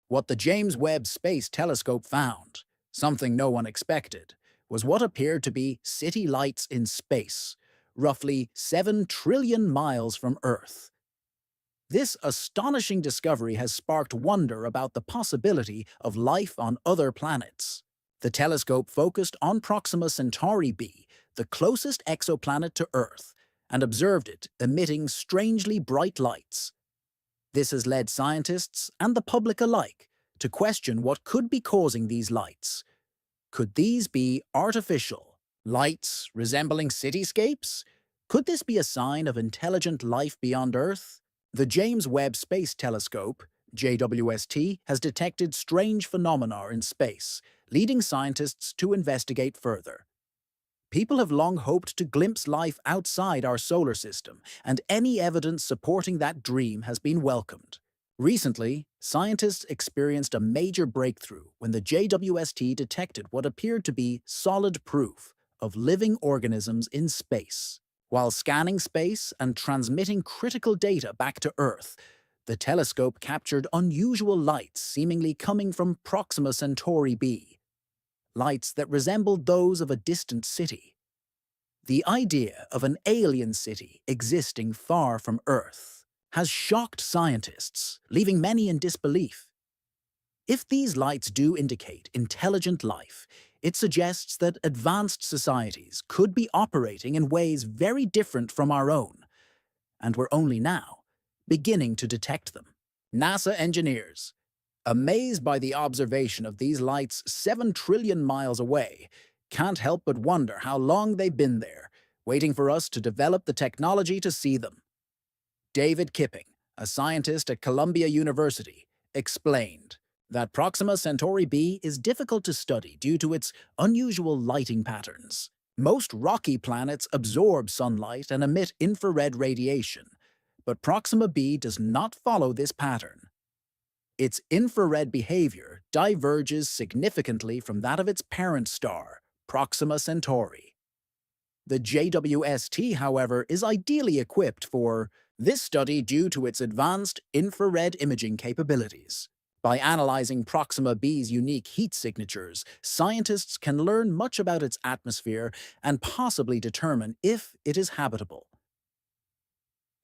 What the James Webb Space Telescope found, something no one expected, was what appeared to be city lights in space, roughly 7 trillion miles from Earth. This astonishing discovery has sparked wonder about the possibility of life on other planets. The telescope focused on Proxima Centauri b, the closest exoplanet to Earth, and observed it emitting strangely bright lights. This has led scientists and the public alike to question what could be causing these lights. Could these be artificial lights resembling cityscapes? Could this be a sign of intelligent life beyond Earth? The James Webb Space Telescope, JWST, has detected strange phenomena in space, leading scientists to investigate further. People have long hoped to glimpse life outside our solar system, and any evidence supporting that dream has been welcomed. Recently, scientists experienced a major breakthrough when the JWST detected what appeared to be solid proof of living organisms in space. While scanning space and transmitting critical data back to Earth, the telescope captured unusual lights seemingly coming from Proxima Centauri b, lights that resembled those of a distant city. The idea of an alien city existing far from Earth has shocked scientists, leaving many in disbelief. If these lights do indicate intelligent life, it suggests that advanced societies could be operating in ways very different from our own, and we're only now beginning to detect them. NASA engineers, amazed by the observation of these lights 7 trillion miles away, can't help but wonder how long they've been there, waiting for us to develop the technology to see them. David Kipping, a scientist at Columbia University, explained that Proxima Centauri b is difficult to study due to its unusual lighting patterns. Most rocky planets absorb sunlight and emit infrared radiation, but Proxima b does not follow this pattern. Its infrared behavior diverges significantly from that of its parent star, Proxima Centauri. The JWST, however, is ideally equipped for this study due to its advanced infrared imaging capabilities. By analyzing Proxima b's unique heat signatures, scientists can learn much about its atmosphere and possibly determine if it is habitable.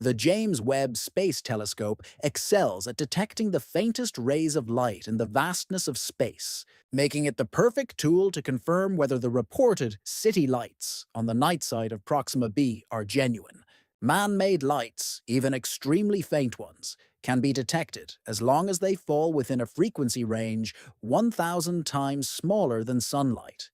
The James Webb Space Telescope excels at detecting the faintest rays of light in the vastness of space, making it the perfect tool to confirm whether the reported city lights on the night side of Proxima b are genuine. Man-made lights, even extremely faint ones, can be detected as long as they fall within a frequency range 1,000 times smaller than sunlight.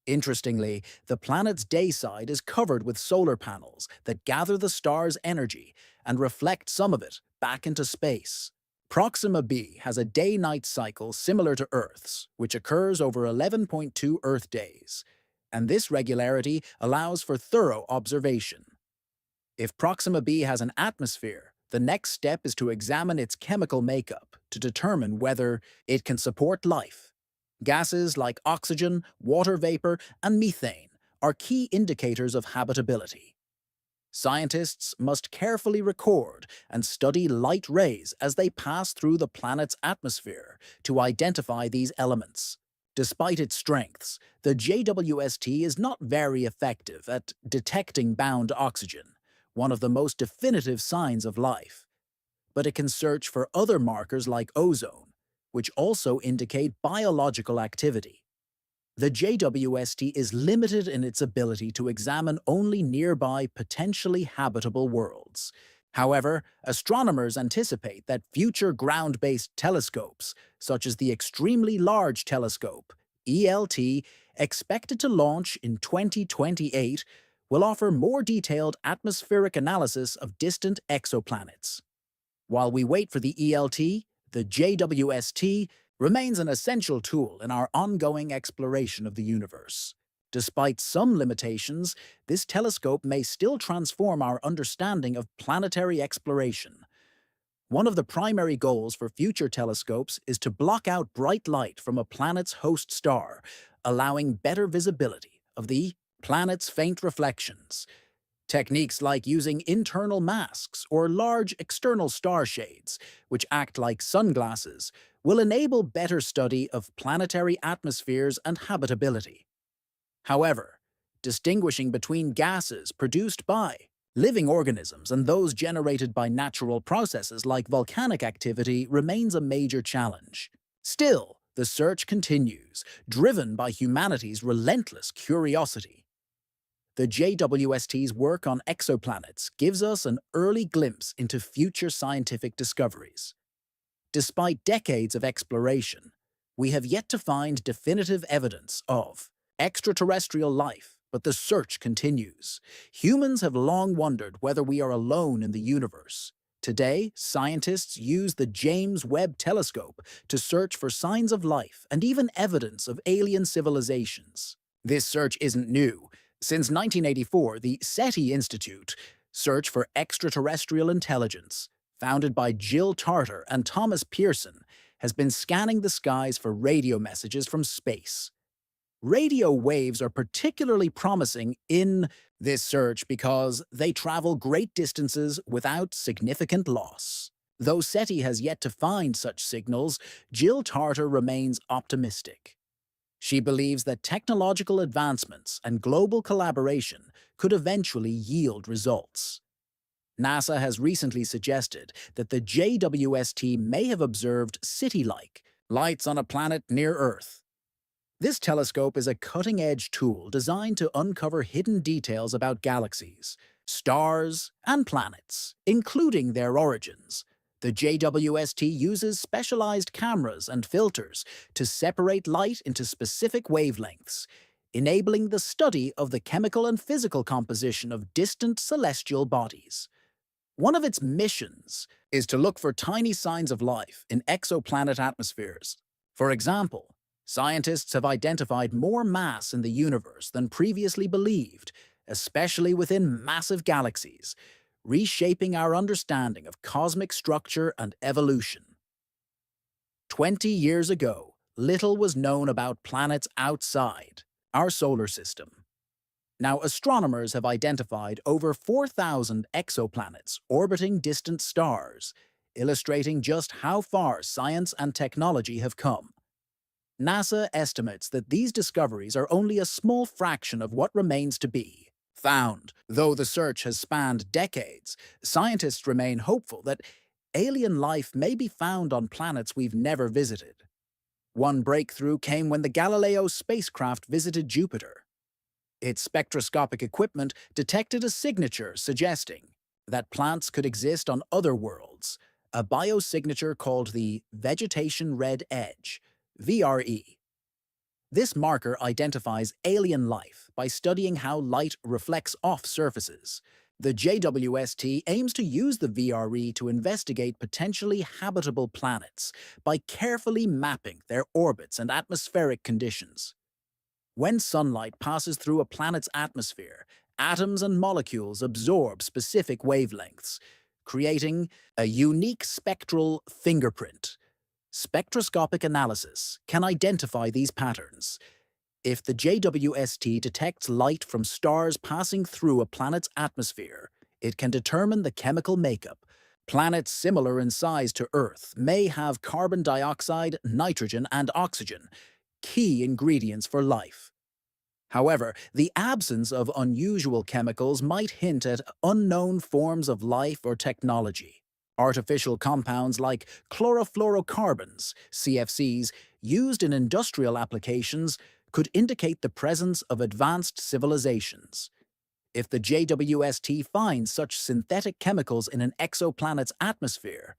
Interestingly, the planet's day side is covered with solar panels that gather the star's energy and reflect some of it back into space. Proxima b has a day-night cycle similar to Earth's, which occurs over 11.2 Earth days, and this regularity allows for thorough observation. If Proxima b has an atmosphere, the next step is to examine its chemical makeup to determine whether it can support life. Gases like oxygen, water vapor, and methane are key indicators of habitability. Scientists must carefully record and study light rays as they pass through the planet's atmosphere to identify these elements. Despite its strengths, the JWST is not very effective at detecting bound oxygen, one of the most definitive signs of life. But it can search for other markers like ozone, which also indicate biological activity. The JWST is limited in its ability to examine only nearby potentially habitable worlds. However, astronomers anticipate that future ground-based telescopes, such as the Extremely Large Telescope, ELT, expected to launch in 2028, will offer more detailed atmospheric analysis of distant exoplanets. While we wait for the ELT, the JWST remains an essential tool in our ongoing exploration of the universe. Despite some limitations, this telescope may still transform our understanding of planetary exploration. One of the primary goals for future telescopes is to block out bright light from a planet's host star, allowing better visibility of the planet's faint reflections. Techniques like using internal masks or large external star shades, which act like sunglasses, will enable better study of planetary atmospheres and habitability. However, distinguishing between gases produced by living organisms and those generated by natural processes like volcanic activity remains a major challenge. Still, the search continues, driven by humanity's relentless curiosity. The JWST's work on exoplanets gives us an early glimpse into future scientific discoveries. Despite decades of exploration, we have yet to find definitive evidence of extraterrestrial life, but the search continues. Humans have long wondered whether we are alone in the universe. Today, scientists use the James Webb Telescope to search for signs of life and even evidence of alien civilizations. This search isn't new. Since 1984, the SETI Institute, Search for Extraterrestrial Intelligence, founded by Jill Tarter and Thomas Pearson, has been scanning the skies for radio messages from space. Radio waves are particularly promising in this search because they travel great distances without significant loss. Though SETI has yet to find such signals, Jill Tarter remains optimistic. She believes that technological advancements and global collaboration could eventually yield results. NASA has recently suggested that the JWST may have observed city-like lights on a planet near Earth. This telescope is a cutting-edge tool designed to uncover hidden details about galaxies, stars, and planets, including their origins. The JWST uses specialized cameras and filters to separate light into specific wavelengths, enabling the study of the chemical and physical composition of distant celestial bodies. One of its missions is to look for tiny signs of life in exoplanet atmospheres. For example, scientists have identified more mass in the universe than previously believed, especially within massive galaxies, reshaping our understanding of cosmic structure and evolution. 20 years ago, little was known about planets outside our solar system. Now, astronomers have identified over 4,000 exoplanets orbiting distant stars, illustrating just how far science and technology have come. NASA estimates that these discoveries are only a small fraction of what remains to be found. Though the search has spanned decades, scientists remain hopeful that alien life may be found on planets we've never visited. One breakthrough came when the Galileo spacecraft visited Jupiter. Its spectroscopic equipment detected a signature suggesting that plants could exist on other worlds, a biosignature called the Vegetation Red Edge, VRE. This marker identifies alien life by studying how light reflects off surfaces. The JWST aims to use the VRE to investigate potentially habitable planets by carefully mapping their orbits and atmospheric conditions. When sunlight passes through a planet's atmosphere, atoms and molecules absorb specific wavelengths, creating a unique spectral fingerprint. Spectroscopic analysis can identify these patterns. If the JWST detects light from stars passing through a planet's atmosphere, it can determine the chemical makeup. Planets similar in size to Earth may have carbon dioxide, nitrogen, and oxygen, key ingredients for life. However, the absence of unusual chemicals might hint at unknown forms of life or technology. Artificial compounds like chlorofluorocarbons, CFCs, used in industrial applications could indicate the presence of advanced civilizations. If the JWST finds such synthetic chemicals in an exoplanet's atmosphere,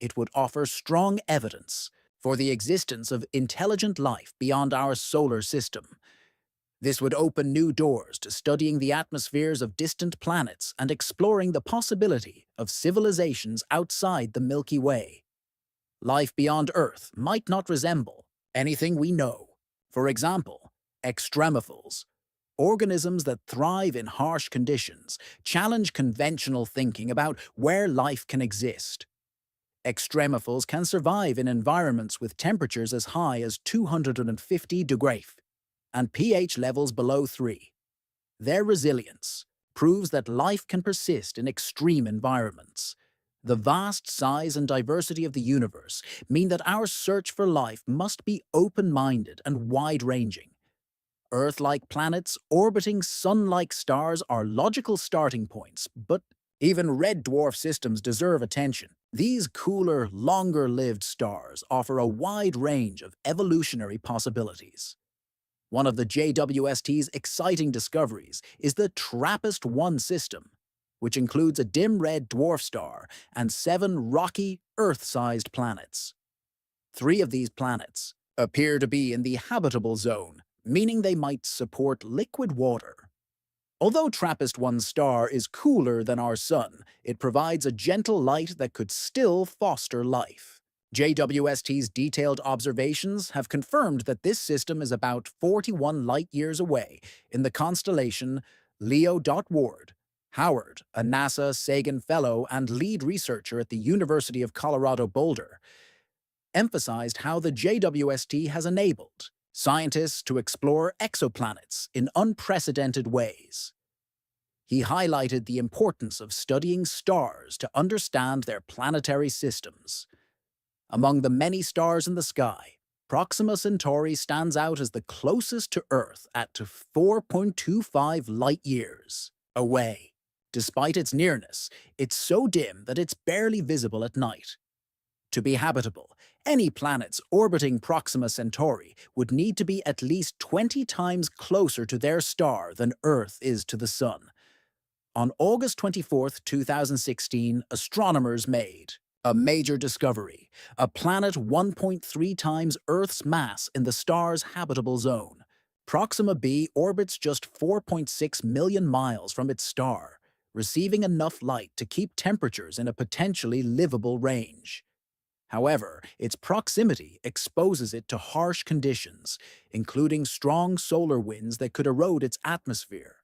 it would offer strong evidence for the existence of intelligent life beyond our solar system. This would open new doors to studying the atmospheres of distant planets and exploring the possibility of civilizations outside the Milky Way. Life beyond Earth might not resemble anything we know. For example, extremophils, organisms that thrive in harsh conditions, challenge conventional thinking about where life can exist. Extremophils can survive in environments with temperatures as high as 250 degrees and pH levels below 3. Their resilience proves that life can persist in extreme environments. The vast size and diversity of the universe mean that our search for life must be open-minded and wide-ranging. Earth-like planets orbiting Sun-like stars are logical starting points, but even red dwarf systems deserve attention. These cooler, longer-lived stars offer a wide range of evolutionary possibilities. One of the JWST's exciting discoveries is the TRAPPIST-1 system, which includes a dim red dwarf star and 7 rocky, Earth-sized planets. 3 of these planets appear to be in the habitable zone, meaning they might support liquid water. Although TRAPPIST-1's star is cooler than our Sun, it provides a gentle light that could still foster life. JWST's detailed observations have confirmed that this system is about 41 light-years away in the constellation Leo.Ward. Howard, a NASA Sagan Fellow and lead researcher at the University of Colorado Boulder, emphasized how the JWST has enabled scientists to explore exoplanets in unprecedented ways. He highlighted the importance of studying stars to understand their planetary systems. Among the many stars in the sky, Proxima Centauri stands out as the closest to Earth at 4.25 light-years away. Despite its nearness, it's so dim that it's barely visible at night. To be habitable, any planets orbiting Proxima Centauri would need to be at least 20 times closer to their star than Earth is to the Sun. On August 24, 2016, astronomers made a major discovery, a planet 1.3 times Earth's mass in the star's habitable zone. Proxima b orbits just 4.6 million miles from its star, receiving enough light to keep temperatures in a potentially livable range. However, its proximity exposes it to harsh conditions, including strong solar winds that could erode its atmosphere.